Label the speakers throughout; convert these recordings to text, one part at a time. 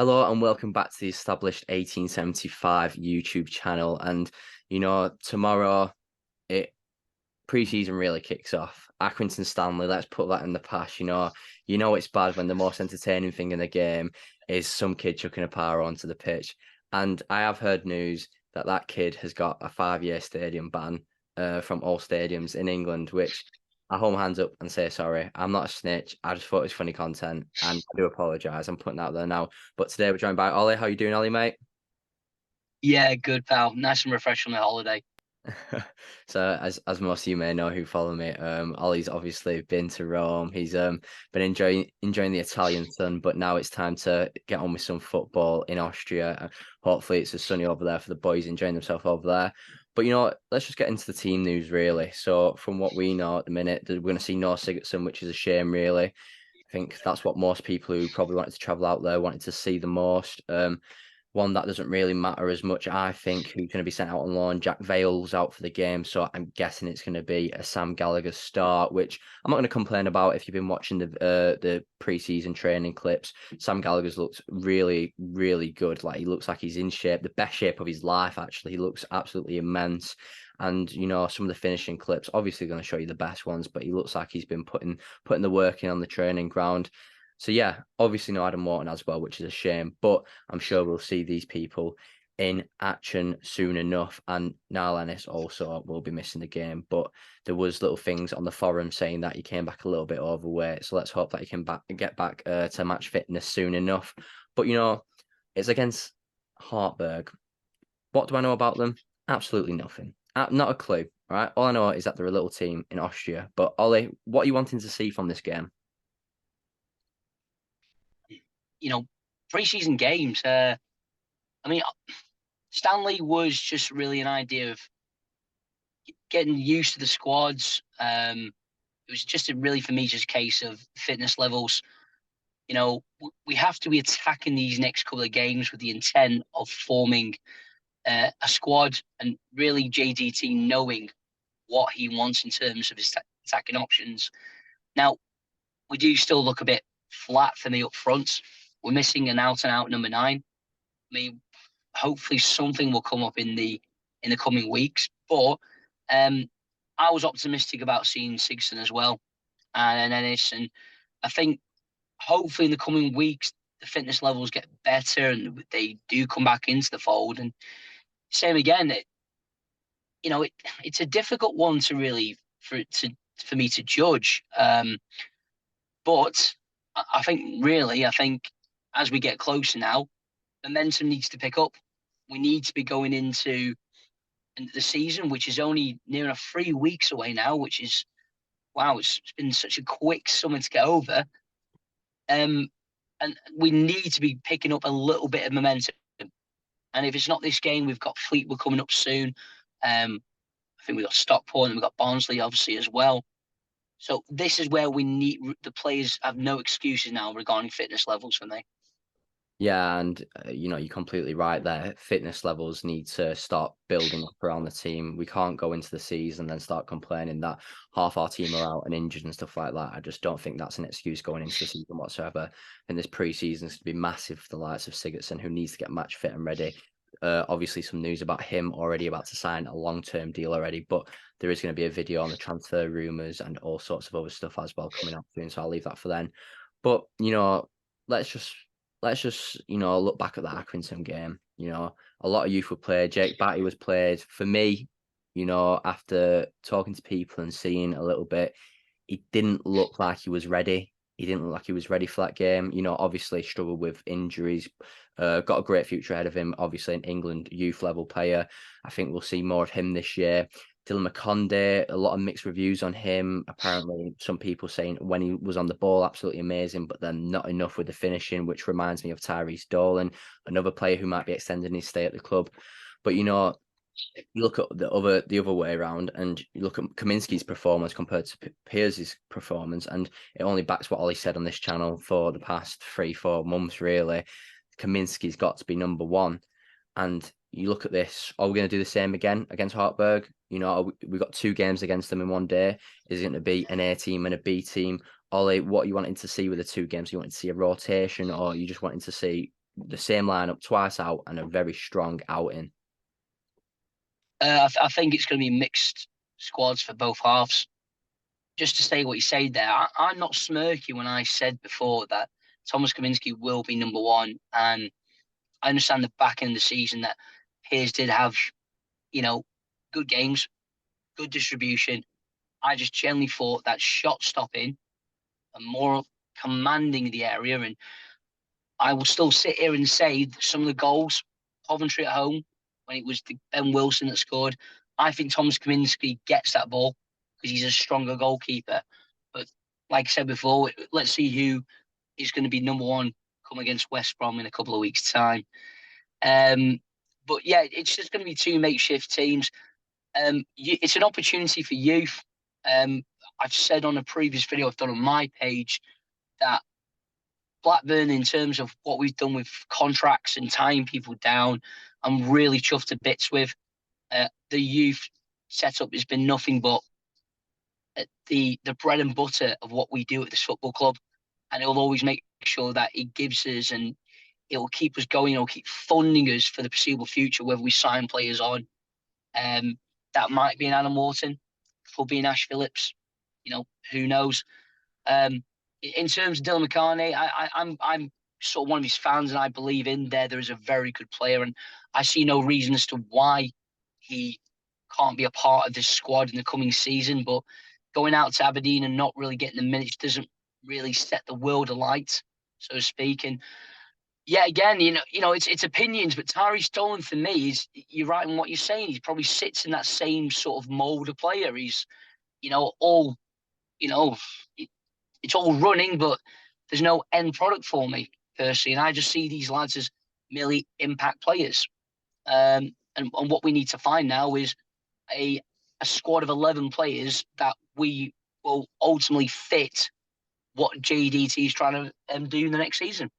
Speaker 1: Hello and welcome back to the established 1875 YouTube channel. And tomorrow it preseason really kicks off. Accrington Stanley, let's put that in the past. You know it's bad when the most entertaining thing in the game is some kid chucking a power onto the pitch. And I have heard news that that kid has got a 5-year stadium ban from all stadiums in England, which I hold my hands up and say sorry. I'm not a snitch. I just thought it was funny content, and I do apologise. I'm putting that out there now. But today we're joined by Ollie. How you doing, Ollie, mate?
Speaker 2: Yeah, good pal. Nice and refreshing on the holiday.
Speaker 1: So as most of you may know who follow me, Ollie's obviously been to Rome. He's been enjoying the Italian sun, but now it's time to get on with some football in Austria. Hopefully it's as sunny over there for the boys enjoying themselves over there. But let's just get into the team news really. So from what we know at the minute, we're going to see no Sigurdsson, which is a shame really. I think that's what most people who probably wanted to travel out there wanted to see the most. One that doesn't really matter as much, I think, who's going to be sent out on loan. Jack Vale's out for the game, so I'm guessing it's going to be a Sam Gallagher start, which I'm not going to complain about if you've been watching the preseason training clips. Sam Gallagher's looks really, really good. Like, he looks like he's in shape, the best shape of his life, actually. He looks absolutely immense. And, some of the finishing clips, obviously going to show you the best ones, but he looks like he's been putting the work in on the training ground. So yeah, obviously no Adam Morton as well, which is a shame, but I'm sure we'll see these people in action soon enough. And Niall Ennis also will be missing the game, but there was little things on the forum saying that he came back a little bit overweight. So let's hope that he can get back to match fitness soon enough. But it's against Hartberg. What do I know about them? Absolutely nothing. Not a clue. Right. All I know is that they're a little team in Austria. But Ollie, what are you wanting to see from this game?
Speaker 2: You know, Preseason games. I mean, Stanley was just really an idea of getting used to the squads. It was just really, for me, just a case of fitness levels. We have to be attacking these next couple of games with the intent of forming a squad and really JDT knowing what he wants in terms of his attacking options. Now, we do still look a bit flat for me up front. We're missing an out and out number 9. I mean, hopefully something will come up in the coming weeks. But I was optimistic about seeing Sigurdsson as well and Ennis, and I think hopefully in the coming weeks the fitness levels get better and they do come back into the fold. And same again, it's a difficult one to really for me to judge. But I think as we get closer now, momentum needs to pick up. We need to be going into the season, which is only near enough 3 weeks away now, which is, wow, it's been such a quick summer to get over. And we need to be picking up a little bit of momentum. And if it's not this game, we've got Fleetwood coming up soon. I think we've got Stockport and we've got Barnsley, obviously, as well. So this is where we need the players have no excuses now regarding fitness levels for me.
Speaker 1: Yeah, and you're completely right there. Fitness levels need to start building up around the team. We can't go into the season and then start complaining that half our team are out and injured and stuff like that. I just don't think that's an excuse going into the season whatsoever. And this pre-season is to be massive for the likes of Sigurdsson, who needs to get match fit and ready. Obviously, some news about him already about to sign a long-term deal already, but there is going to be a video on the transfer rumours and all sorts of other stuff as well coming up soon. So I'll leave that for then. But let's just look back at the Accrington game. A lot of youth were played. Jake Batty was played. For me, after talking to people and seeing a little bit, he didn't look like he was ready. He didn't look like he was ready for that game. Obviously struggled with injuries. Got a great future ahead of him. Obviously, an England youth level player. I think we'll see more of him this year. Dylan McCondy, a lot of mixed reviews on him. Apparently, some people saying when he was on the ball, absolutely amazing, but then not enough with the finishing, which reminds me of Tyrese Dolan, another player who might be extending his stay at the club. But you look at the other way around, and you look at Kaminski's performance compared to Piers' performance, and it only backs what Ollie said on this channel for the past 3-4 months. Really, Kaminski's got to be number one. And you look at this, are we going to do the same again against Hartberg? We've got 2 games against them in one day. Is it going to be an A team and a B team? Ollie, what are you wanting to see with the 2 games? You wanting to see a rotation, or you just wanting to see the same lineup twice out and a very strong outing?
Speaker 2: I think it's going to be mixed squads for both halves. Just to say what you said there, I'm not smirking when I said before that Thomas Kaminski will be number one. And I understand the back end of the season that Piers did have, good games, good distribution. I just generally thought that shot stopping and more commanding the area. And I will still sit here and say that some of the goals, Coventry at home, when it was Ben Wilson that scored, I think Thomas Kaminski gets that ball because he's a stronger goalkeeper. But like I said before, let's see who is going to be number one come against West Brom in a couple of weeks' time. But yeah, it's just going to be two makeshift teams. It's an opportunity for youth. I've said on a previous video I've done on my page that Blackburn, in terms of what we've done with contracts and tying people down, I'm really chuffed to bits with. The youth setup has been nothing but the bread and butter of what we do at this football club, and it'll always make sure that it gives us and it will keep us going. It'll keep funding us for the foreseeable future, whether we sign players on. That might be an Adam Wharton, could be an Ash Phillips. Who knows? In terms of Dylan McCartney, I'm sort of one of his fans, and I believe in there is a very good player, and I see no reason as to why he can't be a part of this squad in the coming season. But going out to Aberdeen and not really getting the minutes doesn't really set the world alight, so to speak. And yeah, again, it's opinions, but Tyree Stolen for me is, you're right in what you're saying. He probably sits in that same sort of mold of player. He's, all, it's all running, but there's no end product for me personally. And I just see these lads as merely impact players. And what we need to find now is a squad of 11 players that we will ultimately fit what JDT is trying to do in the next season.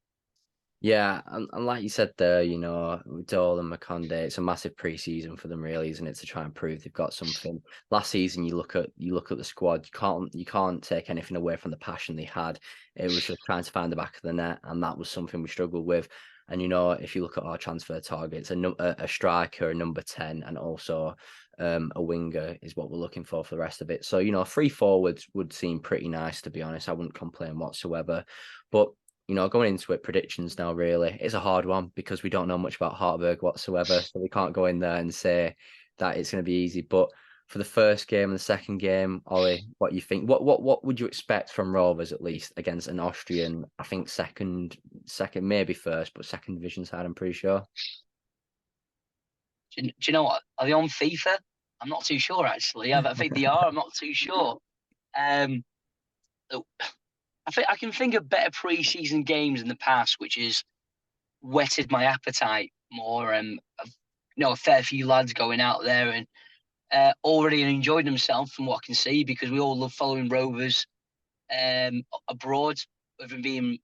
Speaker 1: Yeah, and like you said there, with Dole and Makonde, it's a massive pre-season for them, really, isn't it? To try and prove they've got something. Last season, you look at the squad, you can't take anything away from the passion they had. It was just trying to find the back of the net, and that was something we struggled with. And if you look at our transfer targets, a striker, a number 10, and also a winger is what we're looking for the rest of it. So, 3 forwards would seem pretty nice, to be honest. I wouldn't complain whatsoever, but. Going into it, predictions now, really, it's a hard one because we don't know much about Hartberg whatsoever. So we can't go in there and say that it's going to be easy. But for the first game and the second game, Ollie, what you think? What would you expect from Rovers, at least, against an Austrian, I think second, maybe first, but second division side, I'm pretty sure.
Speaker 2: Do you know what? Are they on FIFA? I'm not too sure, actually. I think they are. I'm not too sure. I think I can think of better pre-season games in the past, which has whetted my appetite more. A fair few lads going out there and already enjoyed themselves from what I can see, because we all love following Rovers abroad, whether it being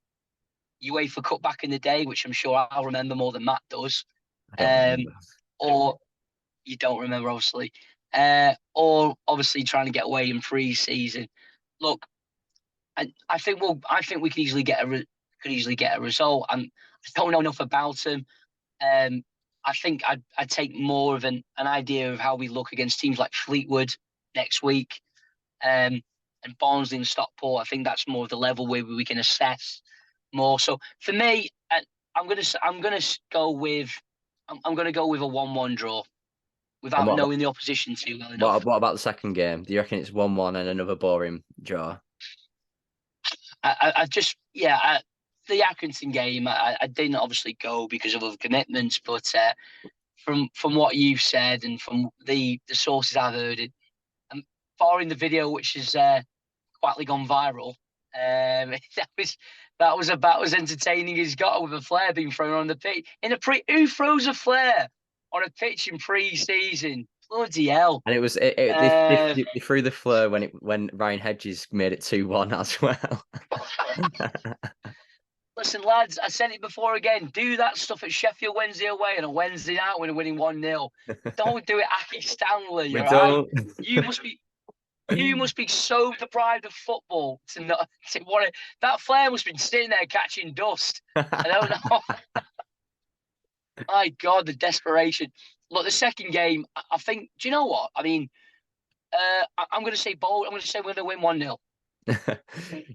Speaker 2: UEFA Cup back in the day, which I'm sure I'll remember more than Matt does.
Speaker 1: I don't remember.
Speaker 2: Or you don't remember, obviously. Or obviously trying to get away in pre-season. Look, I think we could easily get a result. I don't know enough about him. I think I'd take more of an idea of how we look against teams like Fleetwood next week, and Barnsley and Stockport. I think that's more of the level where we can assess more. So for me, I'm gonna go with a 1-1 draw without knowing the opposition too well enough.
Speaker 1: What about the second game? Do you reckon it's 1-1 and another boring draw?
Speaker 2: The Accrington game, I didn't obviously go because of other commitments, but from what you've said and from the sources I've heard, and barring the video which has quietly gone viral, that was about as entertaining as got, with a flare being thrown on the pitch. Who throws a flare on a pitch in pre-season? Bloody hell!
Speaker 1: And it was they threw the flare when Ryan Hedges made it 2-1 as well.
Speaker 2: Listen, lads, I said it before again. Do that stuff at Sheffield Wednesday away on a Wednesday night when we're winning 1-0. Don't do it, Aki Stanley.
Speaker 1: We
Speaker 2: right?
Speaker 1: don't.
Speaker 2: You must be so deprived of football to want it. That flare must have been sitting there catching dust. I don't know. My God, the desperation. Look, the second game, I think. Do you know what? I mean, I'm going to say bold. I'm going to say we're going to win 1-0.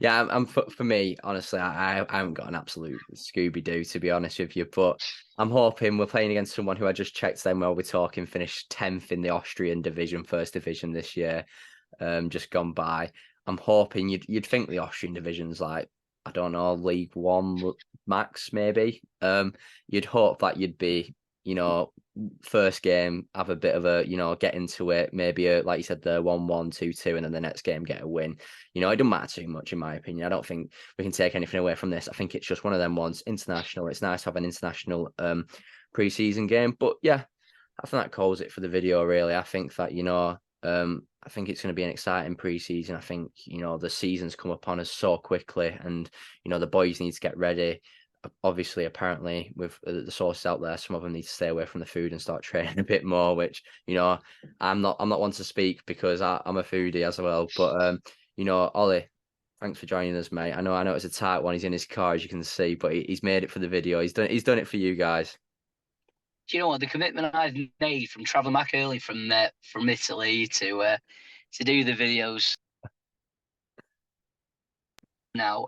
Speaker 1: Yeah, I'm for me, honestly, I haven't got an absolute Scooby Doo to be honest with you, but I'm hoping we're playing against someone who I just checked then while we're talking finished 10th in the Austrian division, first division this year, just gone by. I'm hoping you'd think the Austrian division's like, I don't know, League One max maybe. You'd hope that you'd be, first game have a bit of a, get into it, maybe like you said, the 1-1, 2-2, and then the next game get a win. It doesn't matter too much in my opinion. I don't think we can take anything away from this. I think it's just one of them ones, international. It's nice to have an international pre-season game. But yeah, I think that calls it for the video really. I think that, I think it's going to be an exciting pre-season. I think, the season's come upon us so quickly and, the boys need to get ready. Obviously, apparently, with the sources out there, some of them need to stay away from the food and start training a bit more, which, I'm not one to speak because I'm a foodie as well. But, Ollie, thanks for joining us, mate. I know it's a tight one. He's in his car, as you can see, but he's made it for the video. He's done it for you guys.
Speaker 2: Do you know what? The commitment I've made from traveling back early from Italy to do the videos now.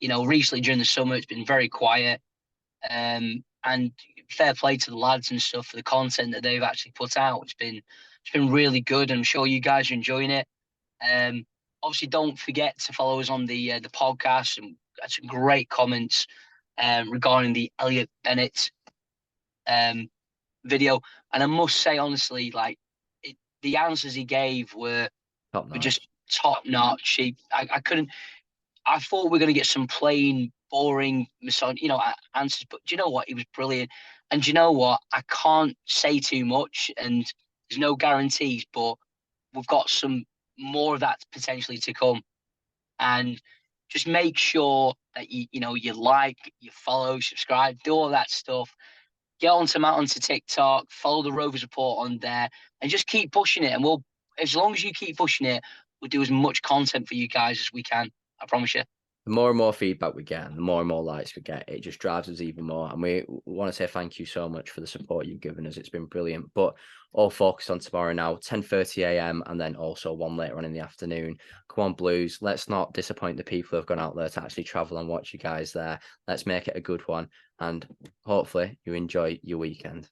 Speaker 2: Recently during the summer, it's been very quiet. And fair play to the lads and stuff for the content that they've actually put out. It's been really good. I'm sure you guys are enjoying it. Obviously, don't forget to follow us on the podcast and got some great comments regarding the Elliot Bennett video. And I must say, honestly, the answers he gave were just top notch. I couldn't. I thought we were going to get some plain, boring, answers, but do you know what? He was brilliant. And do you know what? I can't say too much, and there's no guarantees, but we've got some more of that potentially to come. And just make sure that you like, you follow, subscribe, do all that stuff. Get onto TikTok, follow the Rovers Report on there, and just keep pushing it. And as long as you keep pushing it, we'll do as much content for you guys as we can. I promise you.
Speaker 1: The more and more feedback we get, and the more and more likes we get, it just drives us even more. And we want to say thank you so much for the support you've given us. It's been brilliant. But all focused on tomorrow now, 10:30 a.m. and then also one later on in the afternoon. Come on, Blues. Let's not disappoint the people who have gone out there to actually travel and watch you guys there. Let's make it a good one. And hopefully you enjoy your weekend.